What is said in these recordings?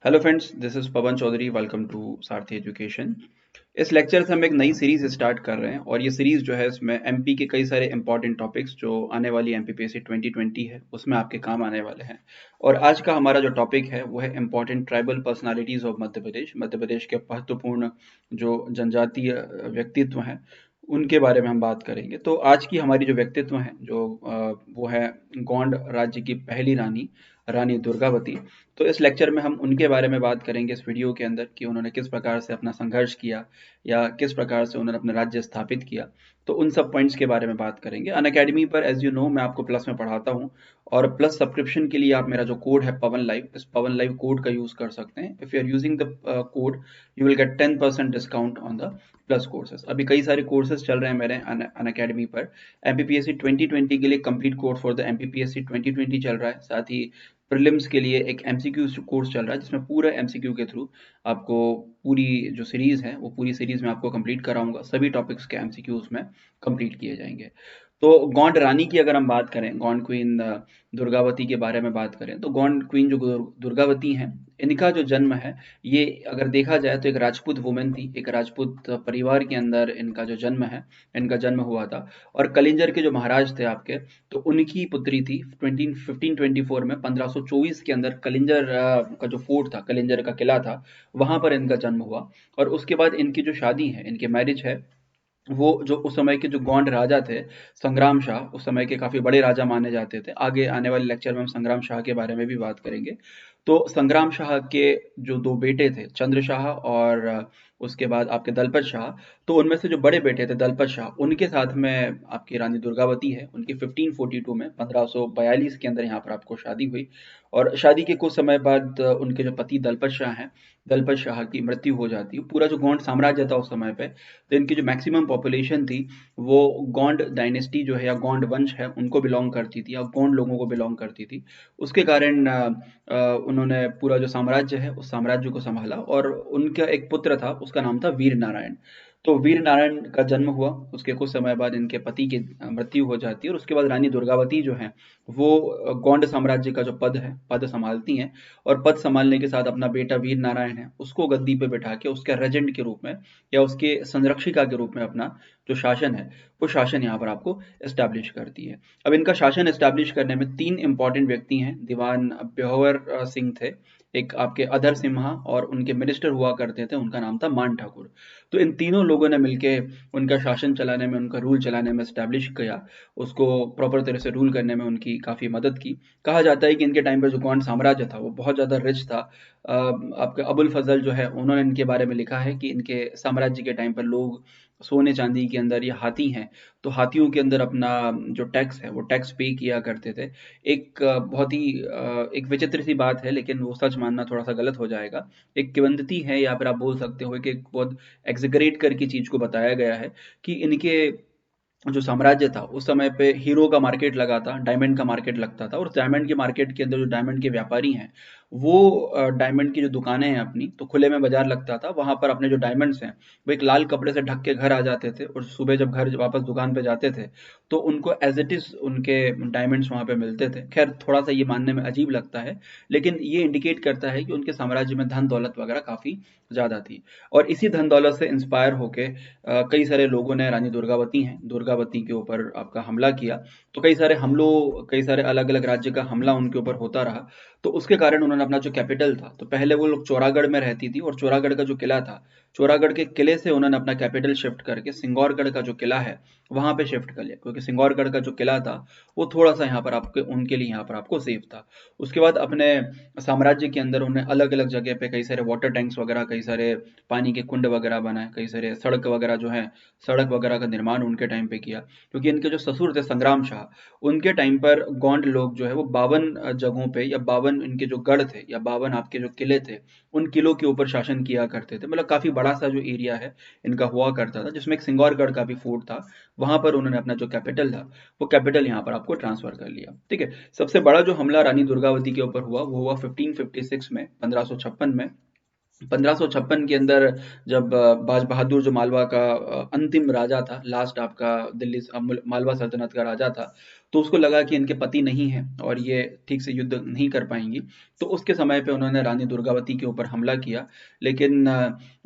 Hello friends, this is Pavan Chaudhary. Welcome to Saarthi Education. इस lecture से हम एक नई सीरीज स्टार्ट कर रहे हैं और ये सीरीज जो है इसमें एमपी के कई सारे इंपॉर्टेंट टॉपिक्स जो आने वाली एमपीपीएससी 2020 है उसमें आपके काम आने वाले हैं। और आज का हमारा जो टॉपिक है वो है important tribal personalities of Madhya Pradesh के महत्वपूर्ण जो जनजातीय व्यक्तित्व हैं उनके बारे में हम बात करेंगे। तो आज की हमारी जो व्यक्तित्व हैं वो है गोंड राज्य की पहली रानी रानी दुर्गावती। तो इस लेक्चर में हम उनके बारे में बात करेंगे इस वीडियो के अंदर कि उन्होंने किस प्रकार से अपना संघर्ष किया या किस प्रकार से उन्होंने अपना राज्य स्थापित किया। तो उन सब पॉइंट्स के बारे में बात करेंगे। अनअकैडमी पर एज यू नो मैं आपको प्लस में पढ़ाता हूँ और प्लस सब्सक्रिप्शन के लिए आप मेरा जो कोड है पवन लाइव, इस पवन लाइव कोड का यूज़ कर सकते हैं। If you are using the code you will get 10% discount on the plus courses. अभी कई सारे कोर्सेज चल रहे हैं मेरे अनअकैडमी पर। एमपीपीएससी 2020 के लिए complete course for the MPPSC 2020 चल रहा है। साथ ही प्रीलिम्स के लिए एक एमसीक्यू कोर्स चल रहा है जिसमें पूरा एमसीक्यू के थ्रू आपको पूरी जो सीरीज़ है वो पूरी सीरीज़ में आपको कंप्लीट कराऊंगा। सभी टॉपिक्स के एमसीक्यूज में कंप्लीट किए जाएंगे। तो गोंड रानी की अगर हम बात करें, गोंड क्वीन दुर्गावती के बारे में बात करें, तो गोंड क्वीन जो दुर्गावती हैं, इनका जो जन्म है ये अगर देखा जाए तो एक राजपूत वुमेन थी, एक राजपूत परिवार के अंदर इनका जो जन्म है, इनका जन्म हुआ था। और कलिंजर के जो महाराज थे आपके, तो उनकी पुत्री थी 1524 में 1524 के अंदर कलिंजर का जो फोर्ट था, कलिंजर का किला था, वहां पर इनका जन्म हुआ। और उसके बाद इनकी जो शादी है, इनकी मैरिज है, वो जो उस समय के जो गोंड राजा थे, संग्राम शाह, उस समय के काफ़ी बड़े राजा माने जाते थे। आगे आने वाले लेक्चर में हम संग्राम शाह के बारे में भी बात करेंगे। तो संग्राम शाह के जो 2 बेटे थे, चंद्र शाह और उसके बाद आपके दलपत शाह, तो उनमें से जो बड़े बेटे थे दलपत शाह, उनके साथ में आपकी रानी दुर्गावती है। उनकी 1542 में 1542 के अंदर यहाँ पर आपको शादी हुई। और शादी के कुछ समय बाद उनके जो पति दलपत शाह हैं, दलपत शाह की मृत्यु हो जाती है। पूरा जो गोंड साम्राज्य था उस समय पे, तो इनकी जो मैक्सिमम पॉपुलेशन थी वो गोंड डायनेस्टी जो है या गोंड वंश है उनको बिलोंग करती थी या गोंड लोगों को बिलोंग करती थी। उसके कारण उन्होंने पूरा जो साम्राज्य है उस साम्राज्य को संभाला और उनका एक पुत्र था, उसका नाम था वीर नारायण। तो वीर नारायण का जन्म हुआ, उसके कुछ समय बाद इनके पति की मृत्यु हो जाती है। और उसके बाद रानी दुर्गावती जो है वो गोंड साम्राज्य का जो पद संभालती हैं। और पद संभालने के साथ अपना बेटा वीर नारायण है उसको गद्दी पे बिठा के उसके रेजेंट के रूप में या उसके संरक्षिका के रूप में अपना जो शासन है वो शासन यहाँ पर आपको एस्टैब्लिश करती है। अब इनका शासन एस्टैब्लिश करने में 3 इंपॉर्टेंट व्यक्ति हैं। दीवान ब्योहर सिंह थे, एक आपके अदहर सिम्हा, और उनके मिनिस्टर हुआ करते थे, उनका नाम था मान ठाकुर। तो इन तीनों लोगों ने मिलके उनका शासन चलाने में, उनका रूल चलाने में एस्टैब्लिश किया, उसको प्रॉपर तरह से रूल करने में उनकी काफ़ी मदद की। कहा जाता है कि इनके टाइम पे जो गोंड साम्राज्य था वो बहुत ज़्यादा रिच था। आपके अबुल फजल जो है उन्होंने इनके बारे में लिखा है कि इनके साम्राज्य के टाइम पर लोग सोने चांदी के अंदर या हाथी हैं तो हाथियों के अंदर अपना जो टैक्स है वो टैक्स पे किया करते थे। एक बहुत ही एक विचित्र सी बात है लेकिन वो सच मानना थोड़ा सा गलत हो जाएगा। एक किंवदंती है या फिर आप बोल सकते हो कि एक बहुत एग्जेगरेट करके चीज को बताया गया है कि इनके जो साम्राज्य था उस समय पे हीरो का मार्केट लगा था, डायमंड का मार्केट लगता था। और उस डायमंड के मार्केट के अंदर जो डायमंड के व्यापारी हैं वो डायमंड की जो दुकानें हैं अपनी, तो खुले में बाजार लगता था, वहां पर अपने जो डायमंड्स हैं वो एक लाल कपड़े से ढक के घर आ जाते थे और सुबह जब घर वापस दुकान पे जाते थे तो उनको एज इट इज उनके डायमंड्स वहां पे मिलते थे। खैर थोड़ा सा ये मानने में अजीब लगता है लेकिन ये इंडिकेट करता है कि उनके साम्राज्य में धन दौलत वगैरह काफी ज्यादा थी। और इसी धन दौलत से इंस्पायर होके कई सारे लोगों ने रानी दुर्गावती के ऊपर आपका हमला किया। तो कई सारे अलग अलग राज्य का हमला उनके ऊपर होता रहा। तो उसके कारण उन्होंने अपना जो कैपिटल था, तो पहले वो लोग चौरागढ़ में रहती थी और चौरागढ़ का जो किला था, चौरागढ़ के किले से उन्होंने अपना कैपिटल शिफ्ट करके सिंगौरगढ़ का जो किला है वहां पे शिफ्ट कर लिया, क्योंकि सिंगौरगढ़ का जो किला था वो थोड़ा सा यहाँ पर आपके उनके लिए यहाँ पर आपको सेफ था। उसके बाद अपने साम्राज्य के अंदर उन्होंने अलग अलग जगह पे कई सारे वाटर टैंक्स वगैरह, कई सारे पानी के कुंड वगैरह बनाए, कई सारे सड़क वगैरह जो है, सड़क वगैरह का निर्माण उनके टाइम पे किया। क्योंकि इनके जो ससुर थे संग्राम शाह, उनके टाइम पर गोंड लोग जो है वो 52 जगहों पे या 52 इनके जो गढ़ थे या 52 आपके जो किले थे उन किलों के ऊपर शासन किया करते थे। मतलब काफी बड़ा सा जो एरिया है इनका हुआ करता था, जिसमें एक सिंगौरगढ़ का भी फोर्ट था। वहां पर उन्होंने अपना जो कैपिटल था वो कैपिटल यहाँ पर आपको ट्रांसफर कर लिया। ठीक है। सबसे बड़ा जो हमला रानी दुर्गावती के ऊपर हुआ वो हुआ 1556 में, 1556 में। 1556 के अंदर जब बाज बहादुर जो मालवा का अंतिम राजा था, लास्ट आपका दिल्ली मालवा सल्तनत का राजा था, तो उसको लगा कि इनके पति नहीं है और ये ठीक से युद्ध नहीं कर पाएंगी, तो उसके समय पे उन्होंने रानी दुर्गावती के ऊपर हमला किया। लेकिन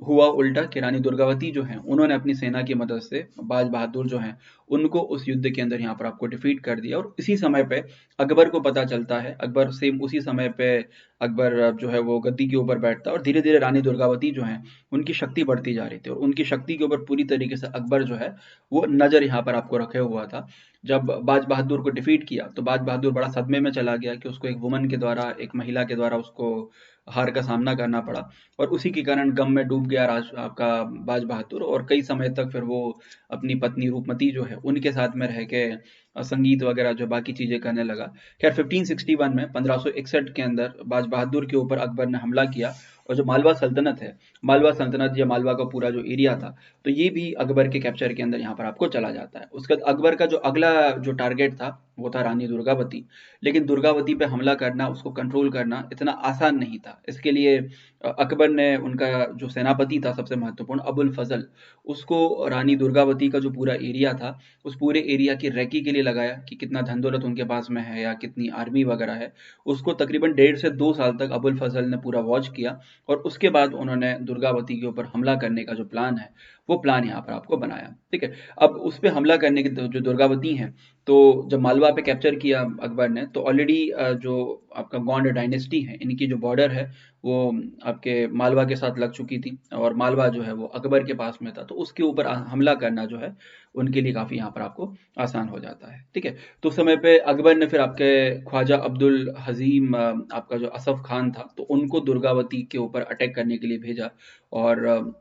हुआ उल्टा कि रानी दुर्गावती जो है उन्होंने अपनी सेना की मदद से बाज बहादुर जो हैं उनको उस युद्ध के अंदर यहाँ पर आपको डिफीट कर दिया। और इसी समय पे अकबर को पता चलता है, अकबर सेम उसी समय पे अकबर जो है वो गद्दी के ऊपर बैठता है और धीरे धीरे रानी दुर्गावती जो है उनकी शक्ति बढ़ती जा रही थी और उनकी शक्ति के ऊपर पूरी तरीके से अकबर जो है वो नजर यहाँ पर आपको रखे हुआ था। जब बाज बहादुर को डिफीट किया तो बाज बहादुर बड़ा सदमे में चला गया कि उसको एक वुमन के द्वारा, एक महिला के द्वारा उसको हार का सामना करना पड़ा और उसी के कारण गम में डूब गया राज आपका बाज बहादुर। और कई समय तक फिर वो अपनी पत्नी रूपमती जो है उनके साथ में रह के संगीत वगैरह जो बाकी चीजें करने लगा। खैर 1561 में 1561 के अंदर बाज बहादुर के ऊपर अकबर ने हमला किया और जो मालवा सल्तनत है, मालवा सल्तनत या मालवा का पूरा जो एरिया था, तो ये भी अकबर के कैप्चर के अंदर यहाँ पर आपको चला जाता है। उसके बाद अकबर का जो अगला जो टारगेट था वो था रानी दुर्गावती। लेकिन दुर्गावती पे हमला करना, उसको कंट्रोल करना इतना आसान नहीं था। इसके लिए अकबर ने उनका जो सेनापति था सबसे महत्वपूर्ण अबुल फजल, उसको रानी दुर्गावती का जो पूरा एरिया था उस पूरे एरिया की रेकी के लिए लगाया कि कितना धन दौलत उनके पास में है या कितनी आर्मी वगैरह है। उसको तकरीबन 1.5 से 2 साल तक अबुल फजल ने पूरा वॉच किया और उसके बाद उन्होंने दुर्गावती के ऊपर हमला करने का जो प्लान है वो प्लान यहाँ पर आपको बनाया। ठीक है, अब उस पे हमला करने की जो दुर्गावती है, तो जब मालवा पे कैप्चर किया अकबर ने, तो ऑलरेडी जो आपका गौंड डायनेस्टी है इनकी जो बॉर्डर है वो आपके मालवा के साथ लग चुकी थी और मालवा जो है वो अकबर के पास में था, तो उसके ऊपर हमला करना जो है उनके लिए काफ़ी यहाँ पर आपको आसान हो जाता है। ठीक है, तो उस समय पे अकबर ने फिर आपके ख्वाजा अब्दुल हजीम आपका जो असफ खान था, तो उनको दुर्गावती के ऊपर अटैक करने के लिए भेजा और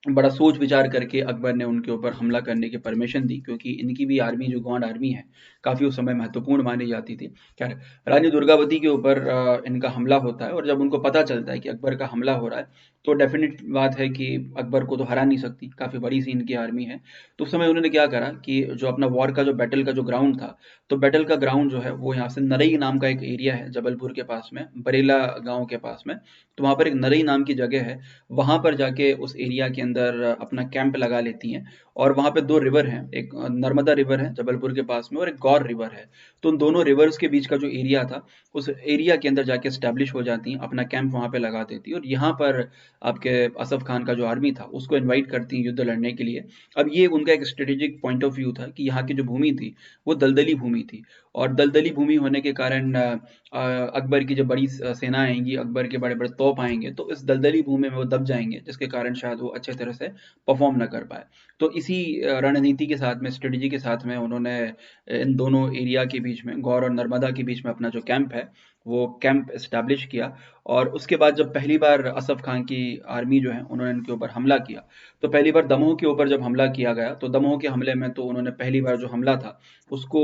बड़ा सोच विचार करके अकबर ने उनके ऊपर हमला करने की परमिशन दी, क्योंकि इनकी भी आर्मी जो गौंड आर्मी है काफ़ी उस समय महत्वपूर्ण मानी जाती थी। खैर, रानी दुर्गावती के ऊपर इनका हमला होता है और जब उनको पता चलता है कि अकबर का हमला हो रहा है, तो डेफिनेट बात है कि अकबर को तो हरा नहीं सकती, काफ़ी बड़ी सी इनकी आर्मी है। तो उस समय उन्होंने क्या करा कि जो अपना वॉर का जो बैटल का जो ग्राउंड था, तो बैटल का ग्राउंड जो है वो यहाँ से नरई नाम का एक एरिया है जबलपुर के पास में, बरेला गांव के पास में, तो वहाँ पर एक नरई नाम की जगह है, वहाँ पर जाके उस एरिया के अंदर अपना कैंप लगा लेती हैं। और वहाँ पे दो रिवर हैं, एक नर्मदा रिवर है जबलपुर के पास में और एक गौर रिवर है। तो उन दोनों रिवर्स के बीच का जो एरिया था, उस एरिया के अंदर जाके स्टैब्लिश हो जाती हैं, अपना कैंप वहाँ पे लगा देती हैं और यहाँ पर आपके असफ खान का जो आर्मी था उसको इन्वाइट करती हैं युद्ध लड़ने के लिए। अब ये उनका एक स्ट्रेटेजिक पॉइंट ऑफ व्यू था कि यहाँ की जो भूमि थी वो दलदली भूमि थी और दलदली भूमि होने के कारण अकबर की जो बड़ी सेना आएंगी, अकबर के बड़े बड़े तोप आएंगे, तो इस दलदली भूमि में वो दब जाएंगे, जिसके कारण शायद वो अच्छे तरह से परफॉर्म ना कर पाए। तो इसी रणनीति के साथ में, स्ट्रेटजी के साथ में उन्होंने इन दोनों एरिया के बीच में, गौर और नर्मदा के बीच में अपना जो कैंप है वो कैंप एस्टैब्लिश किया। और उसके बाद जब पहली बार असफ खान की आर्मी जो है उन्होंने इनके ऊपर हमला किया, तो पहली बार दमोह के ऊपर जब हमला किया गया, तो दमोह के हमले में तो उन्होंने पहली बार जो हमला था उसको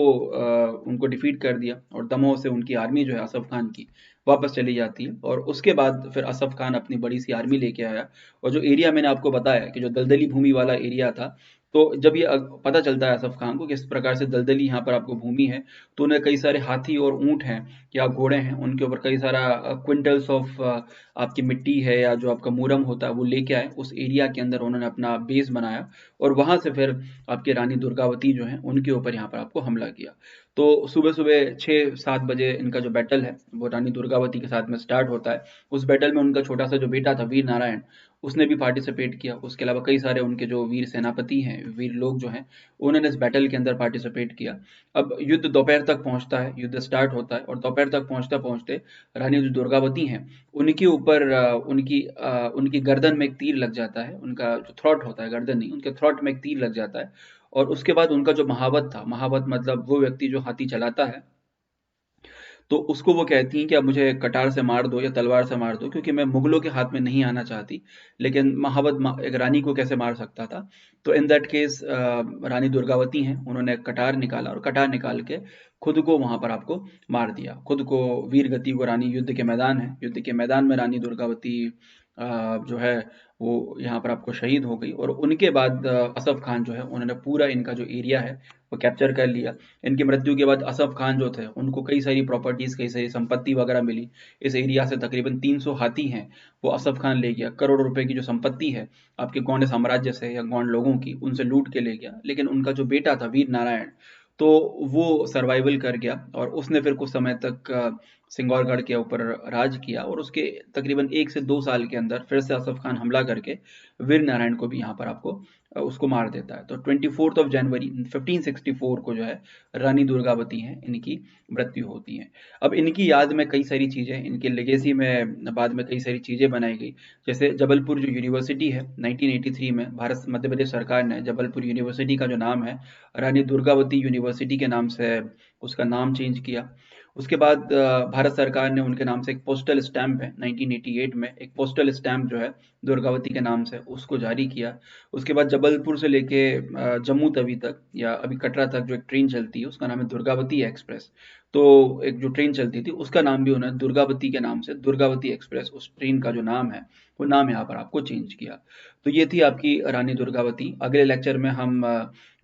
उनको डिफीट कर दिया और दमोह से उनकी आर्मी जो है असफ खान की वापस चली जाती है। और उसके बाद फिर असफ खान अपनी बड़ी सी आर्मी लेके आया और जो एरिया मैंने आपको बताया कि जो दलदली भूमि वाला एरिया था, तो जब ये पता चलता है असफ खान को कि इस प्रकार से दलदली यहाँ पर आपको भूमि है, तो उन्हें कई सारे हाथी और ऊंट हैं या घोड़े हैं, उनके ऊपर कई सारा क्विंटल्स ऑफ आपकी मिट्टी है या जो आपका मूरम होता है वो लेके आए। उस एरिया के अंदर उन्होंने अपना बेस बनाया और वहां से फिर आपकी रानी दुर्गावती जो है उनके ऊपर यहाँ पर आपको हमला किया। तो सुबह सुबह 6-7 बजे इनका जो बैटल है वो रानी दुर्गावती के साथ में स्टार्ट होता है। उस बैटल में उनका छोटा सा जो बेटा था वीर नारायण, उसने भी पार्टिसिपेट किया। उसके अलावा कई सारे उनके जो वीर सेनापति हैं, वीर लोग जो हैं, उन्होंने इस बैटल के अंदर पार्टिसिपेट किया। अब युद्ध दोपहर तक पहुंचता है, युद्ध स्टार्ट होता है और दोपहर तक पहुंचते पहुंचते रानी जो दुर्गावती हैं उनके ऊपर उनकी गर्दन में एक तीर लग जाता है। उनका जो थ्रॉट होता है, गर्दन नहीं, उनके थ्रॉट में एक तीर लग जाता है। और उसके बाद उनका जो महावत था, महावत मतलब वो व्यक्ति जो हाथी चलाता है, तो उसको वो कहती हैं कि अब मुझे कटार से मार दो या तलवार से मार दो, क्योंकि मैं मुगलों के हाथ में नहीं आना चाहती। लेकिन महावत एक रानी को कैसे मार सकता था? तो in that case Rani Durgavati हैं, उन्होंने कटार निकाला और कटार निकाल के खुद को वहां पर आपको मार दिया, खुद को वीर गति को। रानी युद्ध के मैदान है, युद्ध के मैदान में रानी दुर्गावती जो है वो यहाँ पर आपको शहीद हो गई, और उनके बाद असफ खान जो है उन्होंने पूरा इनका जो एरिया है वो कैप्चर कर लिया। इनकी मृत्यु के बाद असफ खान जो थे उनको कई सारी प्रॉपर्टीज, कई सारी संपत्ति वगैरह मिली। इस एरिया से तकरीबन 300 हाथी हैं वो असफ खान ले गया। करोड़ों रुपए की जो संपत्ति है आपके गौंड साम्राज्य से या गौंड लोगों की, उनसे लूट के ले गया। लेकिन उनका जो बेटा था वीर नारायण, तो वो सर्वाइवल कर गया और उसने फिर कुछ समय तक सिंगौरगढ़ के ऊपर राज किया, और उसके तकरीबन 1 से 2 साल के अंदर फिर से असफ खान हमला करके वीर नारायण को भी यहाँ पर आपको उसको मार देता है। तो 24 जनवरी 1564 को जो है रानी दुर्गावती हैं, इनकी मृत्यु होती है। अब इनकी याद में कई सारी चीज़ें, इनके लेगेसी में बाद में कई सारी चीज़ें बनाई गई। जैसे जबलपुर जो यूनिवर्सिटी है 1983 में भारत मध्य प्रदेश सरकार ने जबलपुर यूनिवर्सिटी का जो नाम है रानी दुर्गावती यूनिवर्सिटी के नाम से उसका नाम चेंज किया। उसके बाद भारत सरकार ने उनके नाम से एक पोस्टल स्टैम्प है 1988 में, एक पोस्टल स्टैम्प जो है दुर्गावती के नाम से उसको जारी किया। उसके बाद जबलपुर से लेके जम्मू तवी तक या अभी कटरा तक जो एक ट्रेन चलती है उसका नाम है दुर्गावती एक्सप्रेस। तो एक जो ट्रेन चलती थी उसका नाम भी उन्होंने दुर्गावती के नाम से दुर्गावती एक्सप्रेस, उस ट्रेन का जो नाम है वो नाम यहाँ पर आपको चेंज किया। तो ये थी आपकी रानी दुर्गावती। अगले लेक्चर में हम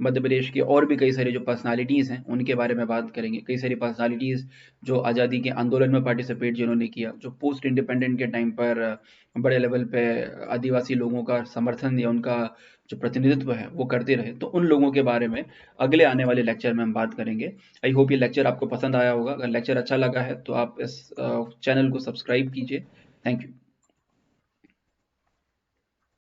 मध्य प्रदेश के और भी कई सारी जो पर्सनालिटीज़ हैं उनके बारे में बात करेंगे। कई सारी पर्सनालिटीज़ जो आज़ादी के आंदोलन में पार्टिसिपेट जिन्होंने किया, जो पोस्ट इंडिपेंडेंट के टाइम पर बड़े लेवल पे आदिवासी लोगों का समर्थन या उनका जो प्रतिनिधित्व है वो करते रहे, तो उन लोगों के बारे में अगले आने वाले लेक्चर में हम बात करेंगे। आई होप ये लेक्चर आपको पसंद आया होगा। अगर लेक्चर अच्छा लगा है तो आप इस चैनल को सब्सक्राइब कीजिए। Thank you.